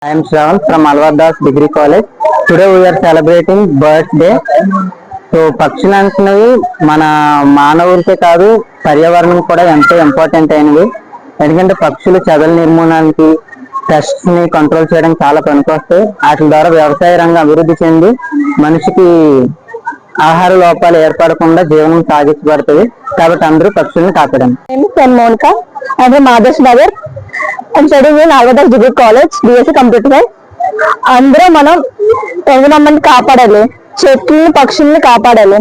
I am Shravan from Alvadas Degree College. Today we are celebrating birthday. So పక్షులు అంటున్నవి మన మానవులకే కాదు పర్యావరణం కూడా ఎంతో ఇంపార్టెంట్ అయినవి. ఎందుకంటే పక్షులు చెదల నిర్మూలనకి, పెస్ట్స్ ని కంట్రోల్ చేయడానికి చాలా పనికొస్తాయి. వాటి ద్వారా వ్యవసాయ రంగం అభివృద్ధి చెంది మనిషికి ఆహార లోపాలు ఏర్పడకుండా జీవనం సాగించబడుతుంది. కాబట్టి అందరూ పక్షుల్ని కాపాడండి. I'm studying in Alvadas Degree College, BSc Computer Science. అందరూ మనం ఎంవిరాన్మెంట్ కాపాడాలి, చెట్లని పక్షుల్ని కాపాడాలి.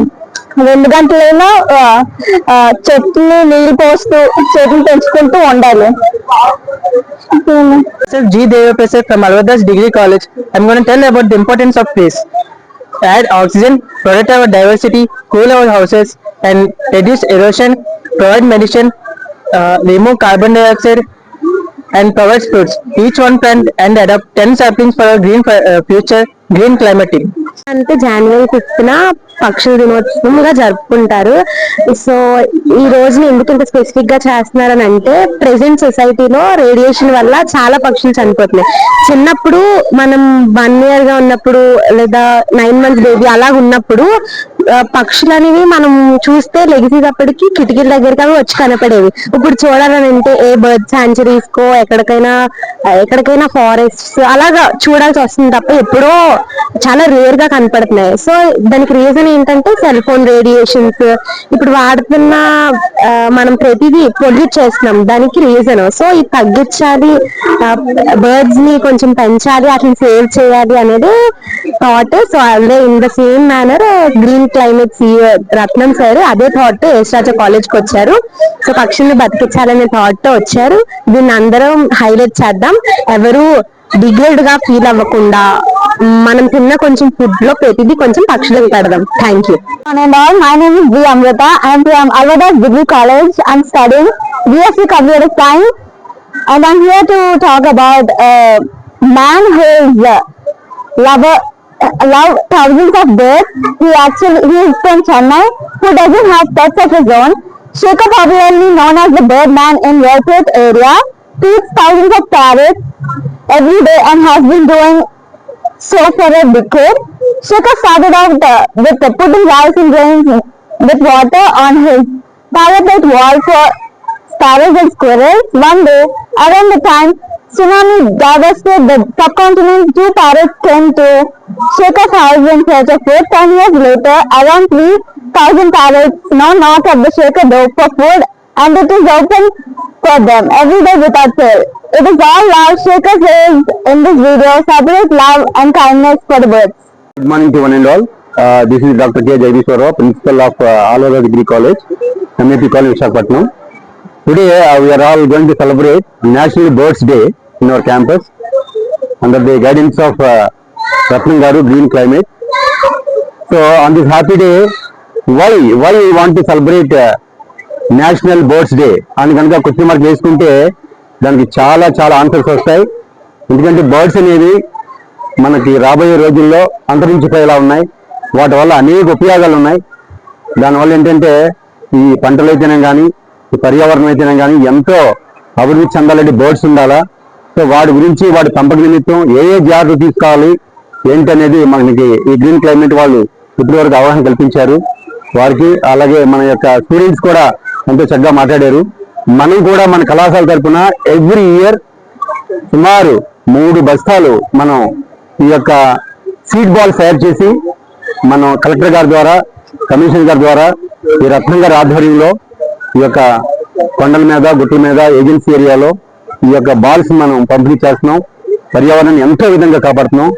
2 గంటలైనా చెట్లని నీళ్ళు పోస్తూ చెట్లను పెంచుకుంటూ ఉండాలి. G. Devaprasad from Alvadas Degree College. I'm going to tell about the importance of trees. Add oxygen, protect our diversity, cool our houses, and reduce erosion, provide medicine, remove carbon dioxide, and provides fruits. Each one plant and adopt 10 saplings for a green future, green climate. అంటే January 5th పక్షుల దినోత్సవంగా జరుపుకుంటారు. So ఈ రోజుని ఎందుకు ఇంత specific గా చేస్తున్నారని అంటే, ప్రెసెంట్ సొసైటీలో రేడియేషన్ వల్ల చాలా పక్షులు చనిపోతున్నాయి. చిన్నప్పుడు మనం 1 year గా ఉన్నప్పుడు లేదా 9 months బేబీ అలా ఉన్నప్పుడు పక్షులు అనేవి మనం చూస్తే లెగిసేటప్పటికి కిటికీల దగ్గరికి అవి వచ్చి కనపడేవి. ఇప్పుడు చూడాలని అంటే ఏ బర్డ్ సాంచురీస్ కో ఎక్కడికైనా ఫారెస్ట్స్ అలాగా చూడాల్సి వస్తుంది తప్ప ఎప్పుడో చాలా రేర్ గా కనపడుతున్నాయి. సో దానికి రీజన్ ఏంటంటే సెల్ ఫోన్ రేడియేషన్స్. ఇప్పుడు వాడుతున్న మనం ప్రతిదీ పొల్యూట్ చేస్తున్నాం, దానికి రీజన్. సో ఇది తగ్గించాలి, బర్డ్స్ ని కొంచెం పెంచాలి, అట్లా సేవ్ చేయాలి అనేది థాట్. సో అదే in the same manner green climate Ratnam sir అదే థాట్ యశ్రాజా కాలేజ్ కి వచ్చారు. సో పక్షుల్ని బతికించాలనే థాట్ తో వచ్చారు. దీన్ని అందరం హైలైట్ చేద్దాం. ఎవరు డిగ్రేడ్ గా ఫీల్ అవ్వకుండా మనం తిన్న కొంచెం ఫుడ్ లో ప్రతిదీ కొంచెం పక్షులకు పెడదాం. Thank you. My name is G. Amrita. I am from Alvadas Degree College. I am studying BSc Computer Science, and I am here to talk about a man who is love thousands of birds. He is from Chennai, who doesn't have pets of his own. Shekhar, popularly known as the Birdman in Airport area, feeds thousands of parrots every day and has been doing so for a decade. Shekhar started out with putting rice and grains with water on his parapet wall for sparrows and squirrels. One day, around the time tsunami devastated the subcontinent, 2 parrots came to Shekhar's house in search of food. 10 years later, around 3,000 parrots now knock at the Shekhar door for food, and it is open for them every day without fail. It is all love. Shekhar says in this video, separate love and kindness for the birds. Good morning to one and all. This is Dr. K. Jagdishwar, Principal of Alvadas Degree College, MAP College, Visakhapatnam. Today we are all going to celebrate National Birds Day in our campus under the guidance of Ratnam Garu, Green Climate. So on this happy day, why we want to celebrate national birds day అని కనుక question mark వేసుకుంటే దానికి చాలా చాలా answers వస్తాయి. ఎందుకంటే birds అనేవి మనకి రాబోయే రోజుల్లో అంతరించిపోయేలా ఉన్నాయి. వాటి వల్ల అనేక ఉపయోగాలు ఉన్నాయి. దానివల్ల ఏంటంటే ఈ పంటలు అయితేనే కానీ, ఈ పర్యావరణం అయితేనే కానీ ఎంతో అభివృద్ధి చెందాలంటే బర్డ్స్ ఉండాలా. సో వాటి గురించి వాటి పెంపక నిమిత్తం ఏ జాగ్రత్తలు తీసుకోవాలి ఏంటనేది మనకి ఈ గ్రీన్ క్లైమేట్ వాళ్ళు ఇప్పటివరకు అవగాహన కల్పించారు. వారికి అలాగే మన యొక్క స్టూడెంట్స్ కూడా ఎంతో చక్కగా మాట్లాడారు. మనం కూడా మన కళాశాల తరఫున ఎవ్రీ ఇయర్ సుమారు 3 బస్తాలు మనం ఈ యొక్క సీడ్ బాల్స్ తయారు చేసి మనం కలెక్టర్ గారి ద్వారా, కమిషనర్ గారి ద్వారా, ఈ రత్నం గారి ఆధ్వర్యంలో ఈ యొక్క కొండల మీద, గుట్ల మీద, ఏజెన్సీ ఏరియాలో ఈ యొక్క బాల్స్ మనం పంపిణీ చేస్తున్నాం. పర్యావరణాన్ని ఎంతో విధంగా కాపాడుతున్నాం.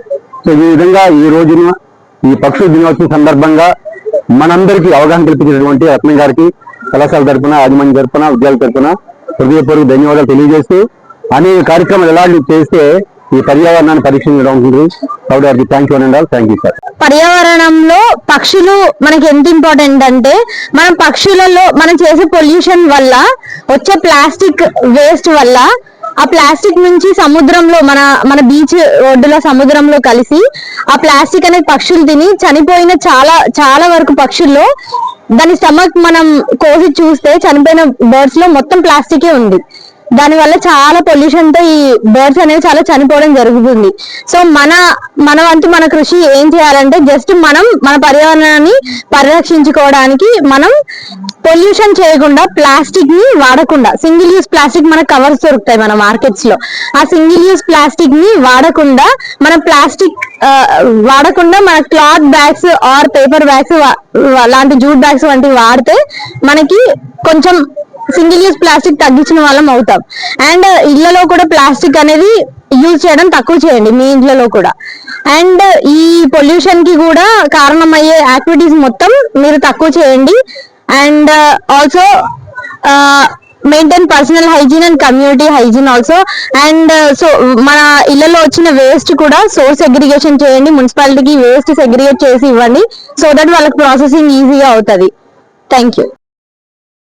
సో ఈ విధంగా ఈ రోజున ఈ పక్షుల దినోత్సవం సందర్భంగా మనందరికీ అవగాహన కల్పించినటువంటి రత్నం గారికి కళాశాల తరఫున, యాజమాన్య తరఫున, విద్యార్థుల తరఫున హృదయపూర్వక ధన్యవాదాలు తెలియజేస్తూ అనేక కార్యక్రమాలు ఎలాంటి చేస్తే ఈ పర్యావరణాన్ని పరీక్షించడం ఉంటుంది. కాబట్టి thank you and all. Thank you sir. పర్యావరణంలో పక్షులు మనకి ఎంత ఇంపార్టెంట్ అంటే, మనం పక్షులలో మనం చేసే పొల్యూషన్ వల్ల వచ్చే ప్లాస్టిక్ వేస్ట్ వల్ల ఆ ప్లాస్టిక్ నుంచి సముద్రంలో మన బీచ్ ఒడ్డులో సముద్రంలో కలిసి ఆ ప్లాస్టిక్ అనేది పక్షులు తిని చనిపోయిన చాలా వరకు పక్షుల్లో దాని స్టమక్ మనం కోసి చూస్తే చనిపోయిన బర్డ్స్ లో మొత్తం ప్లాస్టికే ఉంది. దాని వల్ల చాలా పొల్యూషన్ తో ఈ బర్డ్స్ అనేవి చాలా చనిపోవడం జరుగుతుంది. సో మన వంతు మన కృషి ఏం చేయాలంటే జస్ట్ మనం మన పర్యావరణాన్ని పరిరక్షించుకోవడానికి మనం పొల్యూషన్ చేయకుండా, ప్లాస్టిక్ ని వాడకుండా, సింగిల్ యూజ్ ప్లాస్టిక్ మన కవర్స్ దొరుకుతాయి మన మార్కెట్స్ లో, ఆ సింగిల్ యూజ్ ప్లాస్టిక్ ని వాడకుండా మన cloth bags are paper bags లాంటి జూట్ బ్యాగ్స్ వంటివి వాడితే మనకి కొంచెం సింగిల్ యూజ్ ప్లాస్టిక్ తగ్గించిన వాళ్ళం అవుతాం. అండ్ ఇళ్లలో కూడా ప్లాస్టిక్ అనేది యూజ్ చేయడం తక్కువ చేయండి మీ ఇంట్లో కూడా. అండ్ ఈ పొల్యూషన్ కి కూడా కారణమయ్యే యాక్టివిటీస్ మొత్తం మీరు తక్కువ చేయండి. And also maintain personal hygiene and community hygiene also. And so మన ఇళ్లలో వచ్చిన వేస్ట్ కూడా సోర్స్ సెగ్రిగేషన్ చేయండి, మున్సిపాలిటీకి వేస్ట్ సెగ్రిగేట్ చేసి ఇవ్వండి, సో దట్ వాళ్ళకి ప్రాసెసింగ్ ఈజీగా అవుతుంది. Thank you.